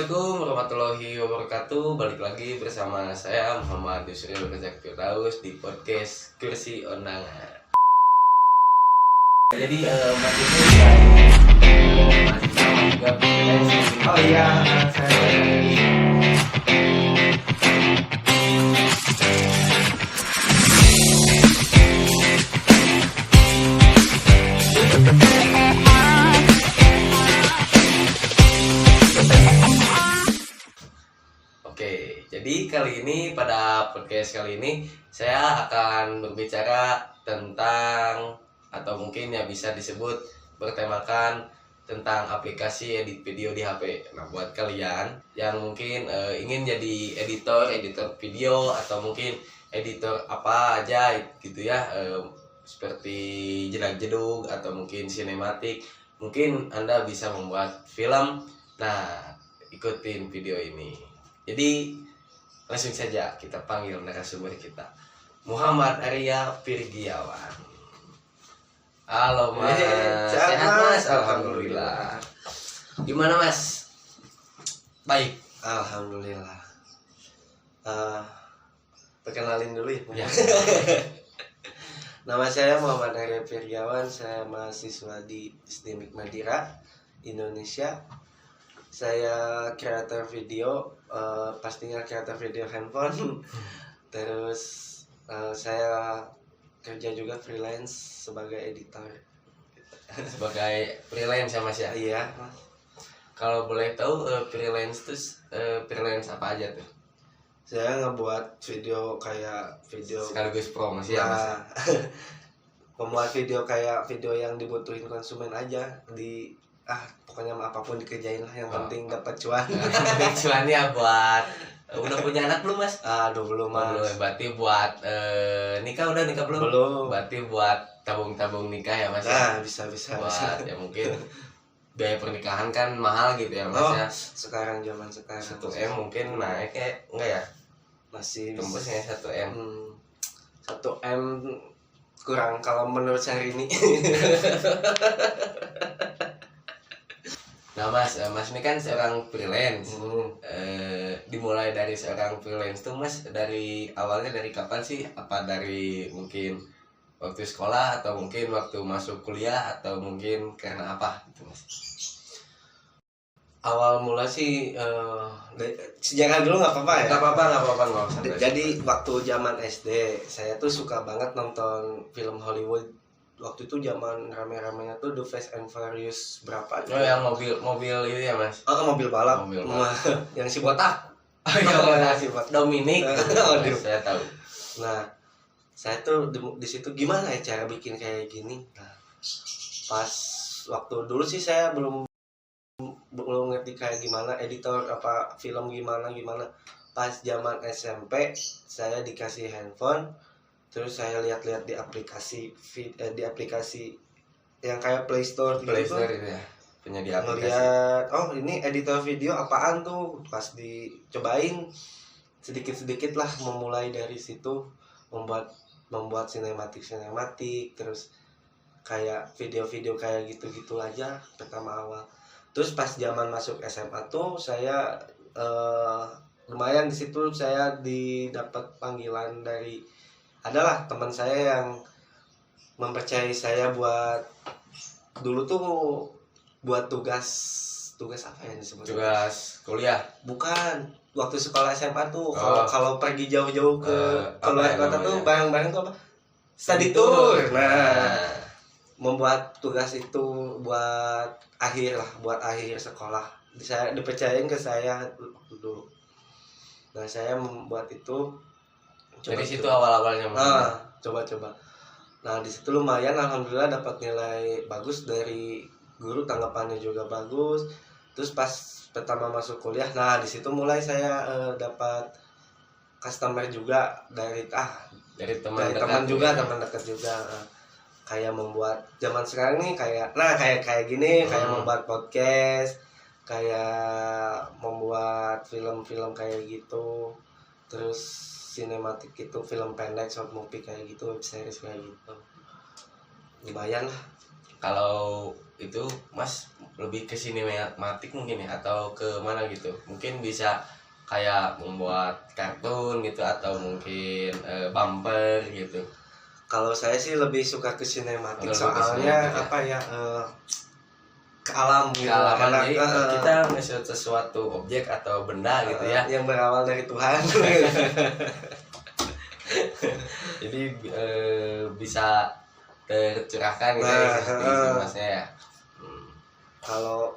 Assalamualaikum warahmatullahi wabarakatuh. Balik lagi bersama saya Muhammad Yusril Rezak Firdaus di podcast Kursi Ondangan. Jadi Mas itu mahasiswa juga freelance. Oh iya, saya Oke, jadi kali ini pada podcast kali ini saya akan berbicara tentang atau mungkin ya bisa disebut bertemakan tentang aplikasi edit video di HP. Nah, buat kalian yang mungkin ingin jadi editor video atau mungkin editor apa aja gitu ya, seperti jedak-jedug atau mungkin sinematik, mungkin Anda bisa membuat film. Nah, ikutin video ini. Jadi langsung saja kita panggil narasumber kita, Muhammad Arya Firgiawan. Halo Mas, sehat Mas? Alhamdulillah. Gimana Mas? Baik. alhamdulillah. Perkenalin dulu ya. Ya. Nama saya Muhammad Arya Firgiawan, saya mahasiswa di SDMIK Madira, Indonesia. Saya kreator video, pastinya kreator video handphone. Terus saya kerja juga freelance sebagai editor. Sebagai freelance ya Mas ya. Iya. Kalau boleh tahu freelance itu freelance apa aja tuh? Saya ngebuat video kayak video Sekaligus promosi ya Mas. Nah, membuat video kayak video yang dibutuhin konsumen aja pokoknya apapun dikerjain lah, yang penting dapat cuan. Cuannya buat udah punya anak belum Mas? Aduh belum Mas. Belum, berarti buat nikah belum? Belum. Berarti buat tabung-tabung nikah ya Mas? Nah, bisa. Buat ya mungkin biaya pernikahan kan mahal gitu ya Mas ya. Sekarang zaman sekarang 1M mungkin naik enggak ya? masih Tembusnya 1M. 1M kurang kalau menurut saya ini. Nah Mas ini kan seorang freelance. Dimulai dari seorang freelance tuh Mas, dari awalnya dari kapan sih? Apa dari mungkin waktu sekolah atau mungkin waktu masuk kuliah atau mungkin karena apa gitu Mas? Awal mula sih sejarah dulu nggak apa-apa ya. Nggak apa-apa. Jadi waktu zaman SD saya tuh suka banget nonton film Hollywood. Waktu itu zaman rame-ramenya tuh The Fast and Furious berapa aja. Oh yang mobil itu ya Mas? Mobil balap. Mobil balap. Yang si botak. Oh iya, Dominic. Aduh. Saya tahu. Nah, saya tuh di situ gimana ya cara bikin kayak gini. Nah, pas waktu dulu sih saya belum ngerti kayak gimana editor apa film gimana. Pas zaman SMP saya dikasih handphone, terus saya lihat-lihat di aplikasi yang kayak Play Store gitu. Play Store itu ya, penyedia aplikasi. Ngeliat, ini editor video apaan tuh, pas dicobain sedikit-sedikit lah, memulai dari situ membuat sinematik, terus kayak video-video kayak gitu-gitu aja pertama awal. Terus pas zaman masuk SMA tuh saya lumayan di situ saya didapat panggilan dari adalah teman saya yang mempercayai saya buat dulu tuh buat tugas apa ya disebut? Tugas kuliah. Bukan, waktu sekolah SMA tuh kalau pergi jauh-jauh ke luar kota tuh bareng-bareng tuh apa? Study tour. Nah, membuat tugas itu buat akhir sekolah. Saya dipercayain ke saya dulu. Nah, saya membuat itu. Dari situ awal-awalnya coba. Nah, di situ lumayan, alhamdulillah dapat nilai bagus dari guru, tanggapannya juga bagus. Terus pas pertama masuk kuliah, nah di situ mulai saya dapat customer juga dari teman dekat juga. Kayak membuat zaman sekarang nih kayak gini, kayak membuat podcast, kayak membuat film-film kayak gitu. Terus sinematik itu film pendek, short movie kayak gitu, web series kayak gitu. Lumayan lah. Kalau itu Mas lebih ke sinematik mungkin ya, atau ke mana gitu, mungkin bisa kayak membuat kartun gitu atau mungkin bumper gitu. Kalau saya sih lebih suka ke sinematik, Lebih ke soalnya sinematik, ya. apa ya, ke alam gitu. Kealaman, Karena, jadi kita ngelihat sesuatu objek atau benda gitu ya, yang berawal dari Tuhan. jadi bisa tercurahkan gitu ya, seperti itu masnya ya.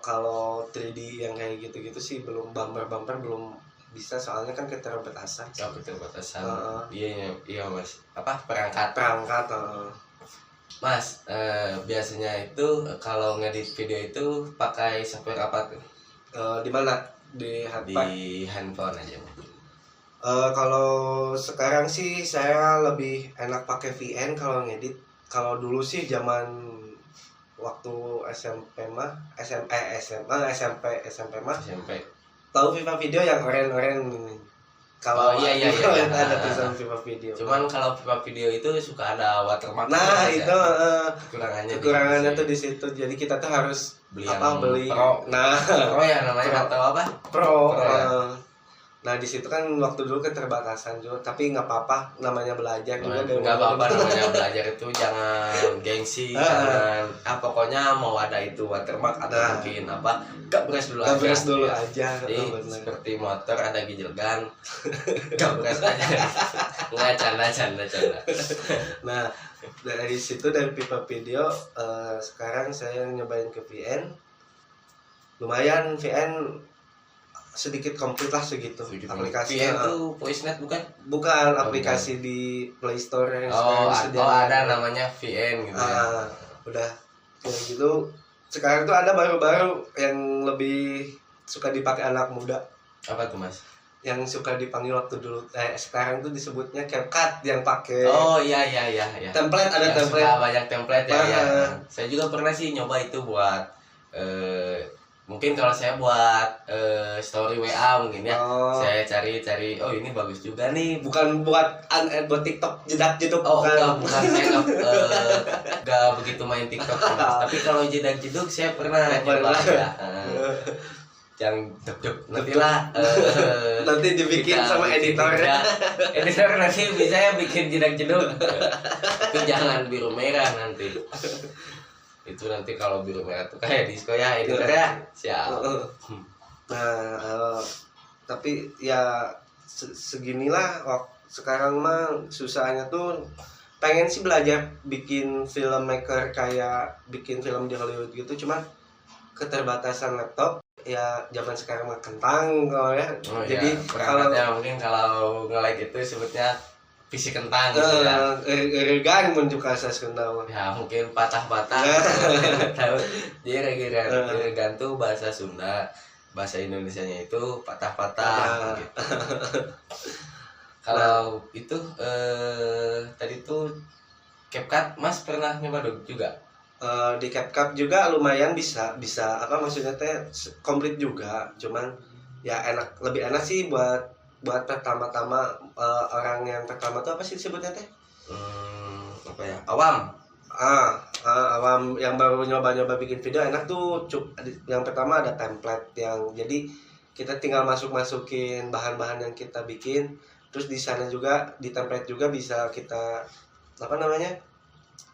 Kalau 3D yang kayak gitu-gitu sih belum, bumper belum bisa, soalnya kan keterbatasan. Kalau keterbatasan, Heeh. iya mas, apa perangkat. Mas, biasanya itu kalau ngedit video itu pakai software apa tuh? Di mana? Di Di handphone. handphone aja. Kalau sekarang sih saya lebih enak pakai VN kalau ngedit. Kalau dulu sih zaman waktu SMP mah, SMP mah, SMP. tahu Viva Video yang oren-oren ini. Kalau Oh, iya. ada tulisan Viva Video. Cuman kalau Viva Video itu suka ada watermark. Nah, Mas, itu ya? Kekurangannya tuh di situ. Jadi kita tuh harus beli beli Pro. Nah, Pro ya namanya, atau apa? Pro. Ya? Nah, di situ kan waktu dulu keterbatasan juga, tapi nggak apa-apa, namanya belajar juga. Nggak apa-apa, namanya belajar itu jangan gengsi, jangan pokoknya mau ada itu watermark atau mungkin apa, gabres dulu aja. Jadi seperti motor ada gijilgan, gabres aja. Nggak, canda. Nah, dari situ, dari Viva Video, sekarang saya nyobain ke VN. Lumayan, VN sedikit komplit lah segitu. Aplikasi VN itu VoiceNet bukan? Bukan, aplikasi di Play Store yang ada namanya VN gitu ya. Udah kayak gitu. Sekarang tuh ada baru-baru yang lebih suka dipakai anak muda. Apa tuh mas? Yang suka dipanggil waktu dulu, sekarang tuh disebutnya CapCut, yang pakai iya. template, ada yang template. Suka banyak template ya. Saya juga pernah sih nyoba itu buat mungkin kalau saya buat story WA mungkin ya. Saya cari oh ini bagus juga nih. Bukan buat TikTok jedak-jeduk. Bukan. Saya nggak begitu main TikTok mas. Tapi kalau jedak-jeduk saya pernah nyoba ya. Yang nantilah nanti dibikin sama editor. Editor nanti bisa ya bikin jedak-jeduk. Itu jangan biru merah nanti. Itu nanti kalau biru merah tuh kayak disco ya, editornya siap. Nah, tapi ya seginilah. Sekarang mah susahnya tuh, pengen sih belajar bikin filmmaker kayak bikin film di Hollywood gitu, cuman keterbatasan laptop. Ya zaman sekarang mah kentang kalau ya. Jadi kalau mungkin kalau nge-like itu sebutnya PC kentang gitu ya. Regan menunjuk asa Sunda. Ya mungkin patah-patah. Tahu. Jadi regan tuh bahasa Sunda, bahasa Indonesianya itu patah-patah gitu. Kalau itu tadi tuh CapCut Mas pernah nyoba juga? Di CapCut juga lumayan bisa apa maksudnya teh komplit juga, cuman ya lebih enak sih buat pertama-tama, orang yang pertama tuh apa sih disebutnya teh? Apa ya? Awam. Awam yang baru nyoba bikin video, enak tuh. Yang pertama ada template, yang jadi kita tinggal masukin bahan-bahan yang kita bikin, terus di sana juga di template juga bisa kita apa namanya,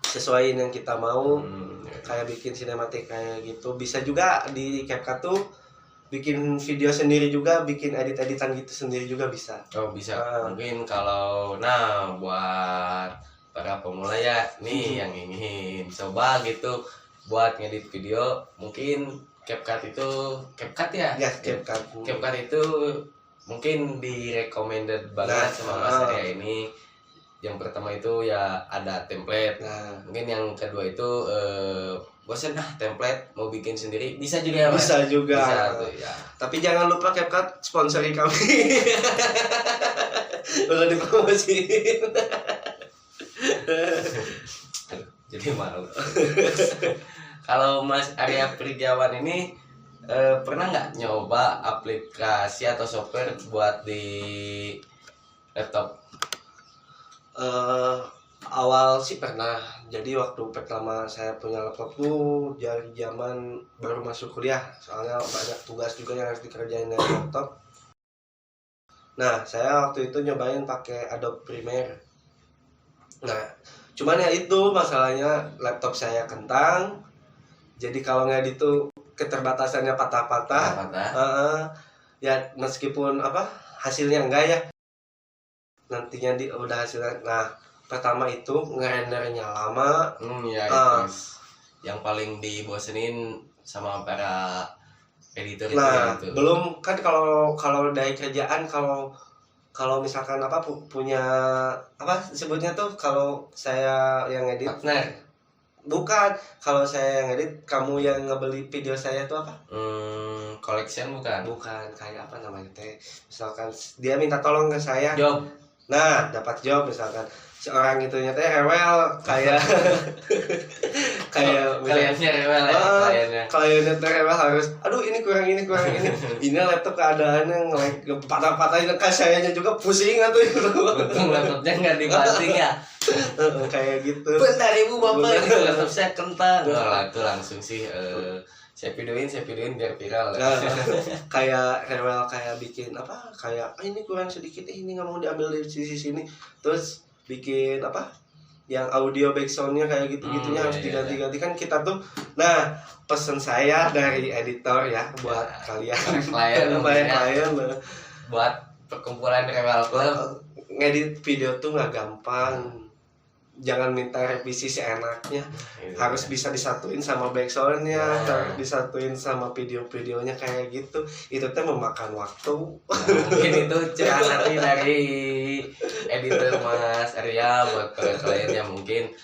sesuaiin yang kita mau. Kayak bikin sinematik kayak gitu. Bisa juga di CapCut tuh bikin video sendiri juga, bikin editan gitu sendiri juga bisa. Bisa. Mungkin kalau buat para pemula ya nih yang ingin coba gitu buat ngedit video, mungkin CapCut ya. Ya, CapCut itu mungkin recommended banget sama Mas Arya ini. Yang pertama itu ya ada template. Mungkin yang kedua itu bosan template, mau bikin sendiri bisa juga ya Mas? Bisa juga. Bisa tuh ya. Tapi jangan lupa CapCut sponsori kami. Udah dipromosiin. Jadi malu. Kalau Mas Arya Prigiawan ini pernah nggak nyoba aplikasi atau software buat di laptop? Awal sih pernah. Jadi waktu pertama saya punya laptop tuh dari zaman baru masuk kuliah. Soalnya banyak tugas juga yang harus dikerjain dari laptop. Nah, saya waktu itu nyobain pakai Adobe Premiere. Nah, cuman ya itu masalahnya laptop saya kentang. Jadi kalau ngedit itu keterbatasannya patah-patah. Ya meskipun hasilnya enggak ya. Nantinya udah hasilnya. Nah, pertama itu ngerendernya lama. Ya itu yang paling dibosenin sama para editor itu. Nah, itu. belum kan kalau dari kerjaan kalau misalkan punya sebutnya tuh kalau saya yang edit partner. Bukan, kalau saya yang edit kamu yang ngebeli video saya tuh apa? Collection bukan? Bukan, kayak apa namanya teh? Misalkan dia minta tolong ke saya. Job. Nah, dapat job misalkan seorang itu teh rewel kayak kliennya rewel ya, kliennya teh rewel harus ini kurang ini ini laptop keadaannya nge-lag patah-patahin kan sayanya juga pusing atuh itu. Untung laptopnya nggak dibanting ya. Kayak gitu. Bentar ibu bapak, ini laptop saya kentang. Itu langsung sih saya videoin biar viral. Kayak rewel kayak bikin kayak ini kurang sedikit ini nggak mau diambil dari sisi sini, terus bikin yang audio backsoundnya kayak gitu-gitunya harus diganti-ganti kan kita tuh. Nah, pesan saya dari editor ya buat kalian klien buat perkumpulan rewel club, ngedit video tuh nggak gampang. Jangan minta revisi seenaknya, harus bisa disatuin sama backsoundnya, harus disatuin sama video-videonya kayak gitu. Itu teh memakan waktu. Mungkin itu curhat dari editor Mas Arya buat kliennya. Mungkin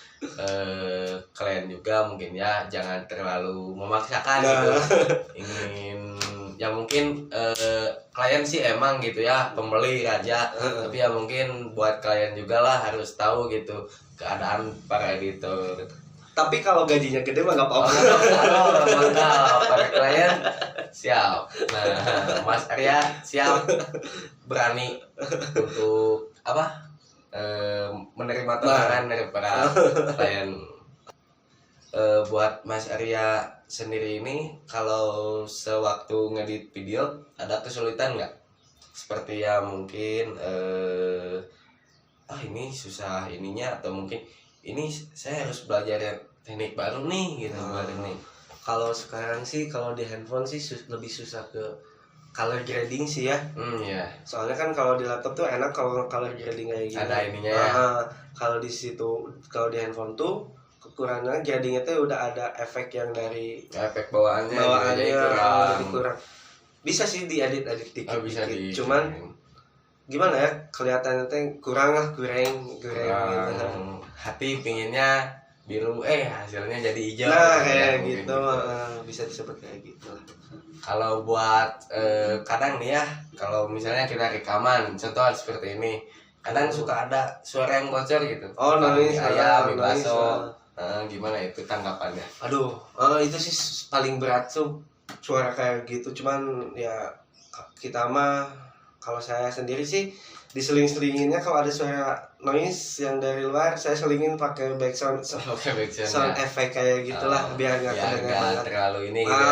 klien juga mungkin ya jangan terlalu memaksakan gitu. Ingin ya mungkin klien sih emang gitu ya pembeli aja, tapi ya mungkin buat klien juga lah harus tahu gitu keadaan para editor. Tapi kalau gajinya gede mah nggak apa-apa. Mantap, para klien siap. Nah, Mas Arya siap, berani untuk menerima tantangan dari para klien. Buat Mas Arya sendiri ini kalau sewaktu ngedit video ada kesulitan nggak? Seperti ya mungkin ini susah ininya, atau mungkin ini saya harus belajar teknik baru nih gitu. Kalau sekarang sih kalau di handphone sih lebih susah ke color grading sih ya. Soalnya kan kalau di laptop tuh enak kalau color grading kayak gitu. Ada ininya ya. Kalau di situ, kalau di handphone tuh kekurangan gradingnya tuh udah ada efek yang dari efek bawaannya jadi kurang. Bisa sih diedit dikit-dikit. Cuman gimana ya, kelihatannya teh kurang gitu. Hati pinginnya biru, hasilnya jadi hijau. Nah kayak gitu, bisa disebut kayak gitu. Kalau buat kadang nih ya, kalau misalnya kita rekaman contoh seperti ini, kadang suka ada suara yang bocor gitu. Noise ayam, bakso. Gimana itu tanggapannya? Itu sih paling berat tuh suara kayak gitu. Cuman ya kita mah, kalau saya sendiri sih diseling-selinginnya kalau ada suara noise yang dari luar, saya selingin pakai backsound sound effect kayak gitulah, biar nggak kedengaran terlalu ini gitu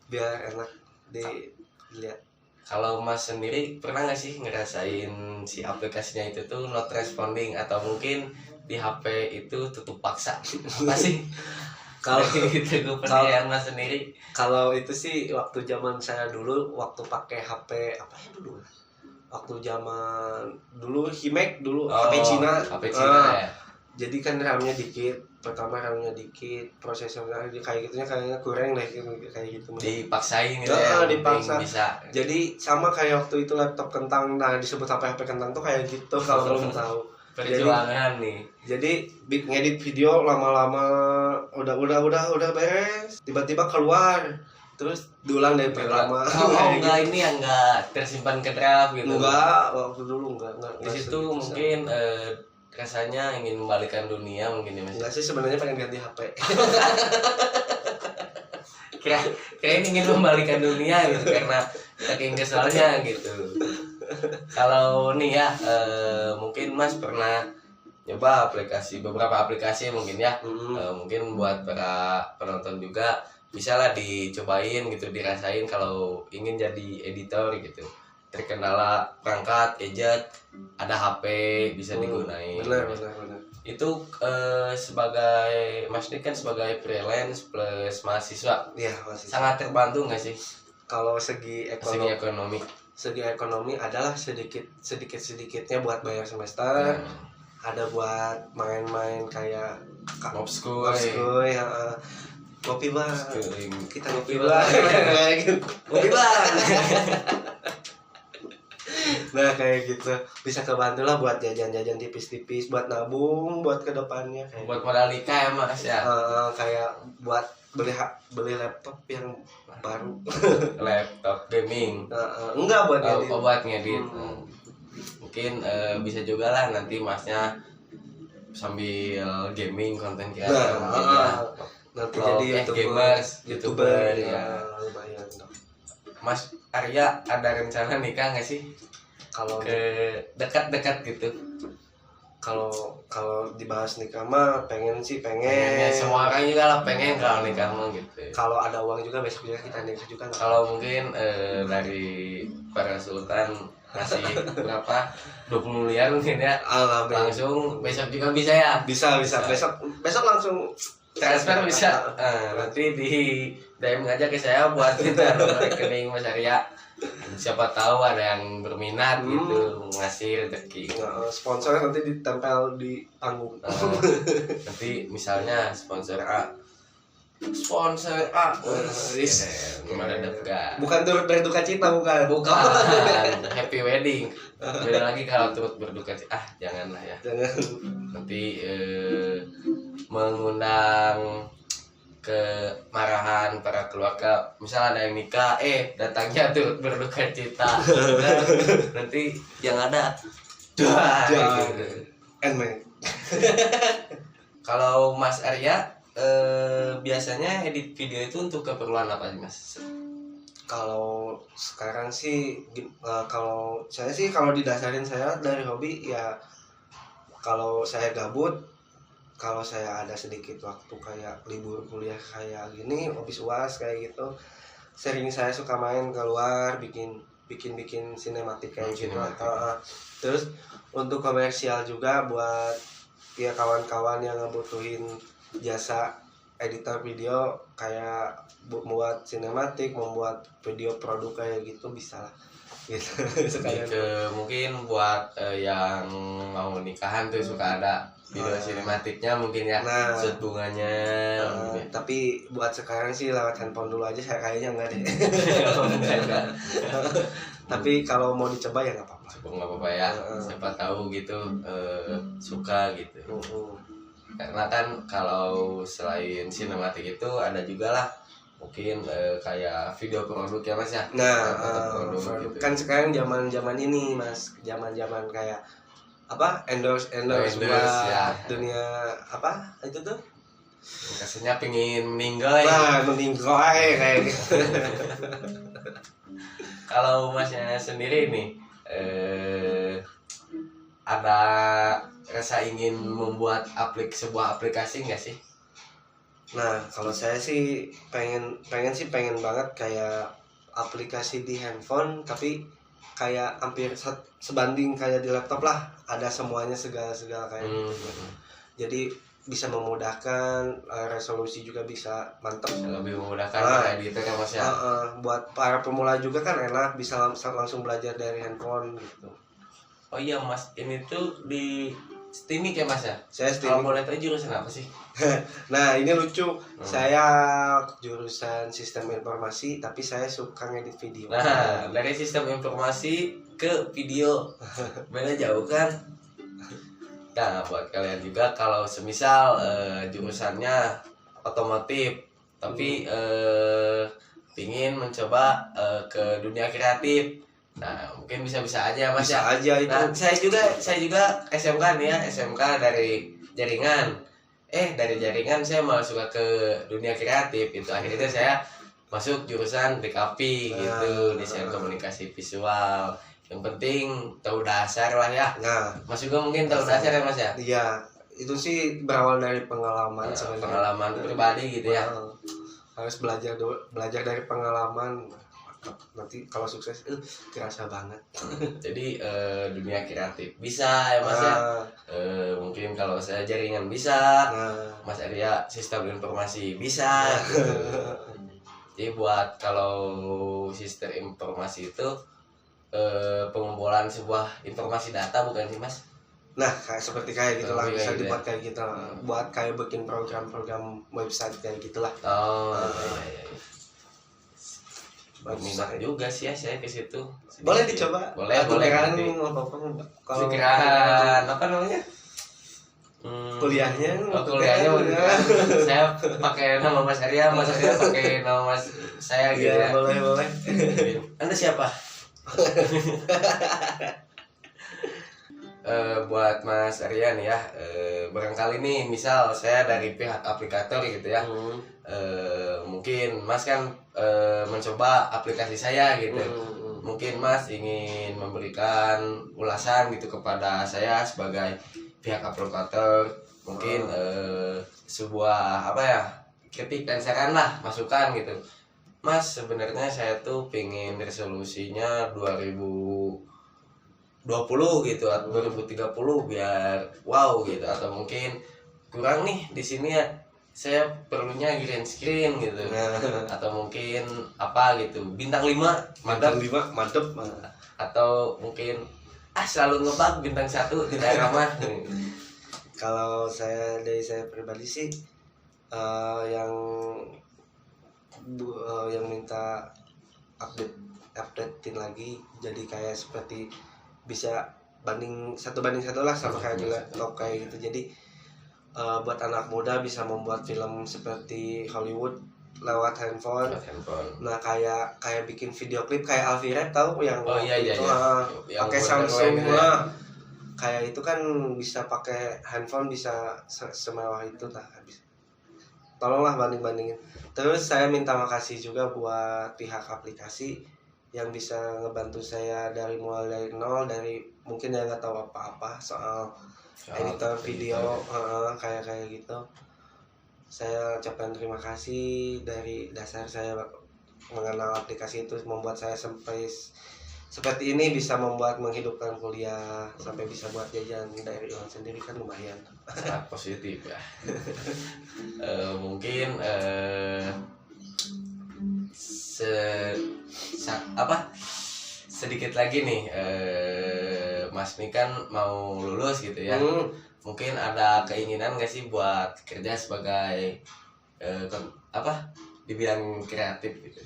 biar enak dilihat. Kalau Mas sendiri pernah nggak sih ngerasain si aplikasinya itu tuh not responding, atau mungkin di HP itu tutup paksa? Apa sih kalau itu kepercayaan Mas sendiri? Kalau itu sih waktu zaman saya dulu, waktu pakai HP dulu? Waktu zaman dulu Himax dulu, HP Cina. Ya. Jadi kan RAM-nya dikit, pertama RAM-nya dikit, prosesornya kayak gitunya kayaknya kurang deh kayak gitu. Dipaksain gitu ya. Dipaksa. Bisa. Jadi sama kayak waktu itu laptop kentang, nah disebut HP kentang tuh kayak gitu kalau belum tahu. Perjuangan nih. Jadi ngedit video lama-lama udah beres, tiba-tiba keluar, terus diulang dari pertama. Enggak, ini yang enggak tersimpan ke drive gitu. Enggak, waktu dulu enggak. Di situ mungkin rasanya ingin membalikan dunia mungkin ya Mas. Enggak sih, sebenarnya pengen ganti HP. Kira ingin membalikan dunia gitu karena saking kesalnya gitu. Kalau nih ya mungkin Mas pernah nyoba beberapa aplikasi mungkin ya. Hmm. Mungkin buat para penonton juga bisa lah dicobain gitu, dirasain kalau ingin jadi editor gitu. Terkendala perangkat, gadget, ada HP bisa digunain. Benar. Itu sebagai Mas Dik kan sebagai freelance plus mahasiswa, Iya, masih. sangat terbantu nggak sih Kalau segi segi ekonomi? segi ekonomi adalah sedikitnya buat bayar semester, ada buat main-main kayak Mobskuy, Mobskuy, ngopi bang, kita ngopi Ngopi bang, bang. kayak gitu. Ngopi bang. Nah kayak gitu bisa kebantu lah buat jajan-jajan tipis-tipis, buat nabung, buat kedepannya kayak Buat modal nikah ya Mas ya. kayak buat beli laptop yang baru. Laptop gaming. Enggak buat edit. Buat ngedit. Hmm. Mungkin bisa juga lah nanti Masnya sambil gaming konten kreator mungkin ya. Nanti Vlog, jadi YouTuber ya. Lumayan dong. Mas Arya ada rencana nikah nggak sih? Kalau Ke dekat-dekat gitu. kalau dibahas nikah mah pengen Pengennya semua orang juga lah pengen kalau nikah mah gitu. Kalau ada uang juga besok juga kita nikah juga nggak? Kalau mungkin dari para sultan kasih berapa 20 miliar mungkin ya, Alhamdulillah. langsung besok juga bisa ya, Bisa besok langsung transfer bisa. Nanti di DM aja ke saya buat kita rekening Mas Arya, siapa tahu ada yang berminat gitu ngasih rezeki. sponsor nanti ditempel di panggung. Nanti misalnya sponsor A gimana dekat, Bukan turut berduka cita, bukan happy wedding. Beda lagi kalau turut berduka cita, janganlah ya. jangan. Nanti mengundang kemarahan para keluarga, misalnya ada yang nikah datangnya turut berduka cita. Nanti yang ada gitu. Kalau Mas Arya biasanya edit video itu untuk keperluan apa sih Mas? Kalau sekarang sih kalau saya sih kalau didasarin saya dari hobi ya, kalau saya gabut, kalau saya ada sedikit waktu kayak libur kuliah kayak gini, habis UAS kayak gitu, sering saya suka main keluar bikin sinematik kayak gitu. Terus untuk komersial juga buat ya kawan-kawan yang ngebutuhin jasa editor video kayak membuat sinematik, membuat video produk kayak gitu bisa lah gitu. Sekalian Mungkin buat yang mau nikahan tuh suka ada video sinematiknya mungkin ya, shoot bunganya. tapi buat sekarang sih lewat handphone dulu aja, saya kayaknya enggak deh. Tapi kalau mau dicoba ya nggak apa-apa. Nggak apa-apa ya, siapa tahu gitu suka gitu. Karena kan kalau selain sinematik itu ada juga lah mungkin kayak video produk ya Mas ya. Nah, produk gitu. kan sekarang zaman ini Mas, zaman kayak apa endorse buat ya. dunia apa itu tuh, Kasihnya pingin meninggal ya. nah meninggal kayak gitu. Kalau Masnya sendiri nih ada rasa ingin membuat sebuah aplikasi nggak sih? Nah kalau saya sih pengen banget kayak aplikasi di handphone, tapi kayak hampir sebanding kayak di laptop lah, ada semuanya segala kayak gitu. Jadi bisa memudahkan, resolusi juga bisa mantap, lebih memudahkan kayak gitu kan Mas ya. Buat para pemula juga kan enak, bisa langsung belajar dari handphone gitu. Oh iya Mas, ini tuh di STIMIK ya Mas ya? Saya Kalau STIMIK. boleh tahu jurusan apa sih? Nah ini lucu, saya jurusan sistem informasi tapi saya suka ngedit video. Nah, dari sistem informasi ke video beda jauh kan? Nah, buat kalian juga kalau semisal jurusannya otomotif tapi pingin mencoba ke dunia kreatif, nah mungkin bisa aja Mas Bisa ya. aja itu. Nah, saya juga SMK nih ya, SMK dari jaringan. Dari jaringan saya malah suka ke dunia kreatif itu, akhirnya saya masuk jurusan DKP gitu, desain komunikasi visual. yang penting tahu dasar lah ya. Nah, Mas juga mungkin tahu dasar ya Mas ya. iya itu sih berawal dari pengalaman Nah, sebenarnya. pengalaman pribadi gitu ya. Harus belajar dari pengalaman. Nanti kalau sukses kerasa banget. Jadi dunia kreatif bisa ya Mas ya. Mungkin kalau saya jaringan bisa, Nah, Mas Arya sistem informasi bisa. Gitu. Jadi buat kalau sistem informasi itu pengumpulan sebuah informasi data bukan sih Mas? nah seperti gitulah, Kayak bisa gitu ya. dibuat kayak gitu. Buat kayak bikin program-program website kayak gitulah. Oh iya. Minat Website. juga sih ya saya ke situ. Boleh dicoba. Boleh Kepikiran nanti. kalau Pikiran apa namanya? kuliahnya. Kuliahnya saya pakai nama Mas Arya pakai nama Mas saya gitu Iya, ya. boleh. Anda siapa? Buat Mas Arya nih ya, barangkali nih misal saya dari pihak aplikator gitu ya, mungkin Mas kan mencoba aplikasi saya gitu, mungkin Mas ingin memberikan ulasan gitu kepada saya sebagai pihak aplikator, mungkin sebuah apa ya, kritik dan saran lah, masukan gitu. Mas sebenarnya saya tuh pengen resolusinya 2020 gitu atau 2030 biar wow gitu, atau mungkin kurang nih di sini ya saya perlunya green screen gitu, atau mungkin apa gitu bintang 5 mantap, mantep. atau mungkin selalu ngebug bintang 1 tidak ramah. Kalau dari saya pribadi sih yang minta updatein lagi jadi kayak seperti bisa 1:1 lah sama kayak laptop kayak gitu. Jadi buat anak muda bisa membuat film seperti Hollywood lewat handphone. Nah kayak bikin video klip kayak Alfie tahu yang Iya. pakai Samsung lah. Kayak itu kan bisa pakai handphone, bisa semewah itu lah. Tolonglah bandingin. Terus saya minta makasih juga buat pihak aplikasi yang bisa ngebantu saya mulai dari nol, dari mungkin yang nggak tahu apa-apa soal editor video kayak gitu. Saya ucapkan terima kasih dari dasar saya mengenal aplikasi itu, membuat saya sampai seperti ini, bisa menghidupkan kuliah sampai bisa buat jajan dari uang sendiri kan lumayan. Sangat positif ya. Mungkin sedikit lagi nih, Mas Mi kan mau lulus gitu ya. Mungkin ada keinginan nggak sih buat kerja sebagai di bidang kreatif gitu?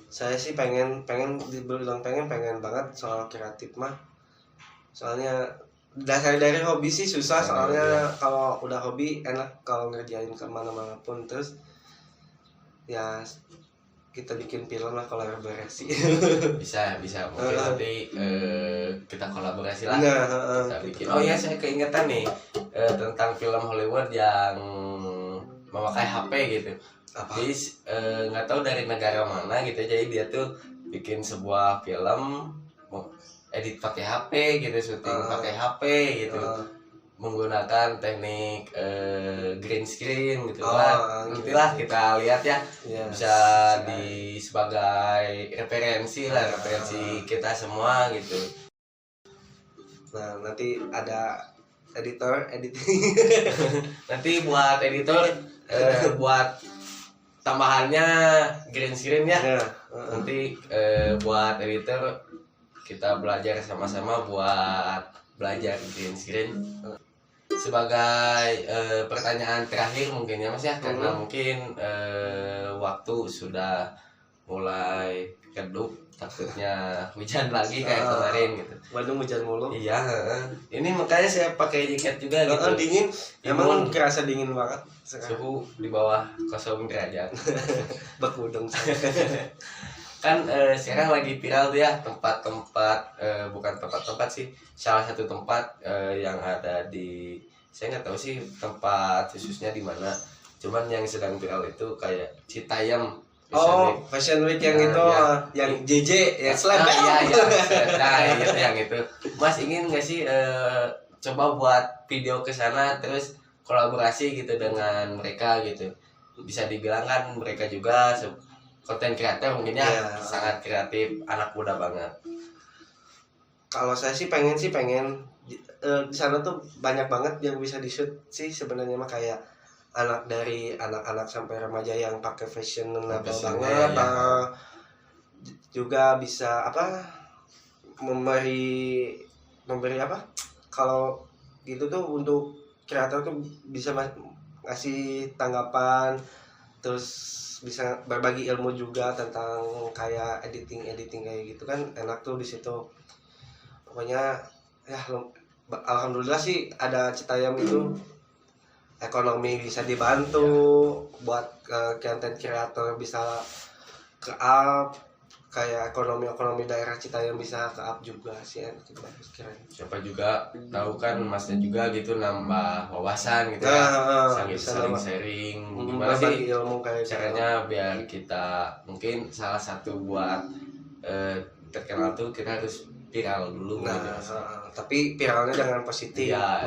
Saya sih pengen banget soal kreatif mah. Soalnya dari hobi sih susah, soalnya kalau udah hobi enak kalau ngerjain kemana-mana pun. Terus ya kita bikin film lah, kolaborasi. bisa mungkin nanti kita kolaborasi lah. Kita bikin. Oh iya, saya keingetan nih tentang film Hollywood yang memakai HP gitu. Jadi nggak tahu dari negara mana gitu, jadi dia tuh bikin sebuah film edit pakai HP gitu, syuting pakai HP gitu, menggunakan teknik green screen gitu lah. Itulah kita lihat ya, bisa sebagai referensi kita semua gitu. Nah nanti ada editing. Nanti buat editor buat tambahannya green screen ya. Nanti buat editor kita belajar sama-sama buat belajar green screen. Sebagai pertanyaan terakhir mungkin ya Mas ya, karena mungkin waktu sudah mulai redup, takutnya hujan lagi kayak kemarin gitu. Bandung hujan mulu. Iya, ini makanya saya pakai jaket juga gitu. Dingin, emang kerasa dingin banget. Suhu di bawah 0 derajat. Bakudeng. Kan sekarang lagi viral tuh ya tempat-tempat, bukan tempat-tempat sih, salah satu tempat yang ada di, saya nggak tahu sih tempat khususnya di mana, cuman yang sedang viral itu kayak Citayam Fashion Week yang Nah, itu ya. yang JJ ya slam. Iya iya. Nah itu yang itu. Mas ingin nggak sih coba buat video ke sana terus kolaborasi gitu dengan mereka gitu. Bisa dibilang kan mereka juga konten kreator mungkinnya Iya. sangat kreatif, anak muda banget. Kalau saya sih pengen di sana tuh banyak banget yang bisa di-shoot sih sebenarnya mah, kayak dari anak-anak sampai remaja yang pakai fashionable Fashionnya, banget. ya. Juga bisa memberi apa? Kalau gitu tuh untuk kreator tuh bisa ngasih tanggapan, terus bisa berbagi ilmu juga tentang kayak editing kayak gitu kan, enak tuh di situ. Pokoknya ya alhamdulillah sih ada Citayam itu ekonomi bisa dibantu buat konten kreator bisa ke up, kayak ekonomi daerah Citayam bisa ke up juga sih, enak itu bagus keren. Siapa juga tahu kan masnya juga gitu nambah wawasan gitu ya, saling sharing gimana sih ilmu kayak caranya biar kita mungkin salah satu buat terkenal tuh kita harus viral dulu gitu. gitu. Tapi viralnya jangan positif. Ya,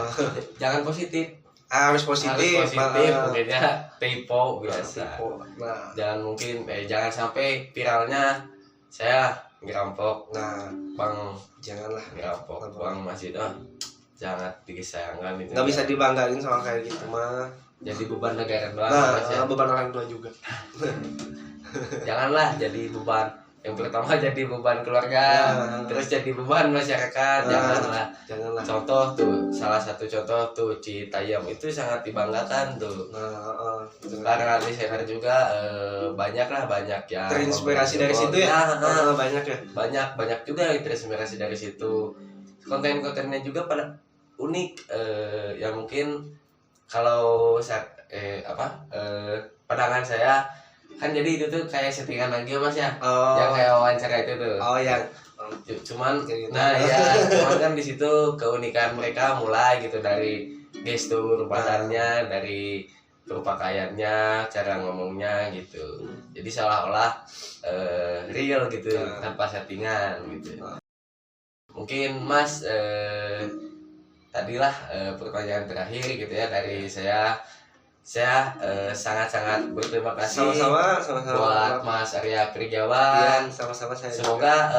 jangan positif. Harus positif. Mungkinnya typo biasa. Nah, jangan mungkin jangan sampai viralnya saya ngerampok. Nah, Bang janganlah ngerampok. Bang masih jangan disayangkan itu. Nggak bisa dibanggain soal kayak gitu mah. Jadi beban negara doang. Nah, beban orang tua juga. Janganlah jadi beban. Yang pertama jadi beban keluarga, terus jadi beban masyarakat. Janganlah. Contoh tuh, salah satu contoh tuh Citayam itu sangat dibanggakan tuh. Para desainer juga banyak yang terinspirasi dari situ ya. Banyak ya. Banyak juga yang terinspirasi dari situ. Konten-kontennya juga pada unik. Ya mungkin kalau pandangan saya kan jadi itu tuh kayak settingan lagi mas ya, yang kayak wawancara itu tuh. Cuman cuman kan di situ keunikan mereka mulai gitu dari gestur badannya, dari berpakaiannya, cara ngomongnya gitu. Jadi seolah-olah real gitu, tanpa settingan gitu. Mungkin mas tadilah pertanyaan terakhir gitu ya dari saya sangat-sangat berterima kasih sama-sama buat Mas Arya Prigiawan. Sama-sama saya. Semoga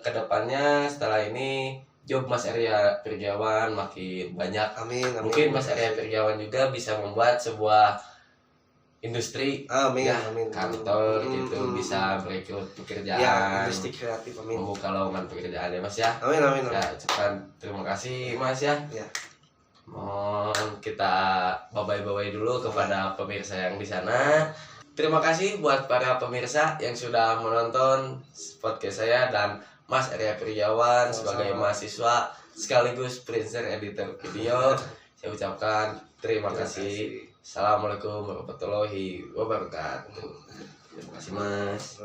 kedepannya setelah ini job Mas Arya Prigiawan makin banyak. Amin. Mungkin Mas Arya Prigiawan juga bisa membuat sebuah industri, amin. kantor gitu, bisa merekrut pekerjaan. Ya, industri kreatif, amin. Membuka lowongan pekerjaan ya Mas ya. Amin. Ya, ucapkan terima kasih Mas ya. Mohon kita babai dulu kepada pemirsa yang di sana. Terima kasih buat para pemirsa yang sudah menonton podcast saya dan Mas Arya Prigiawan sebagai mahasiswa sekaligus printer editor video. Saya ucapkan terima kasih. Assalamualaikum warahmatullahi wabarakatuh. Terima kasih Mas.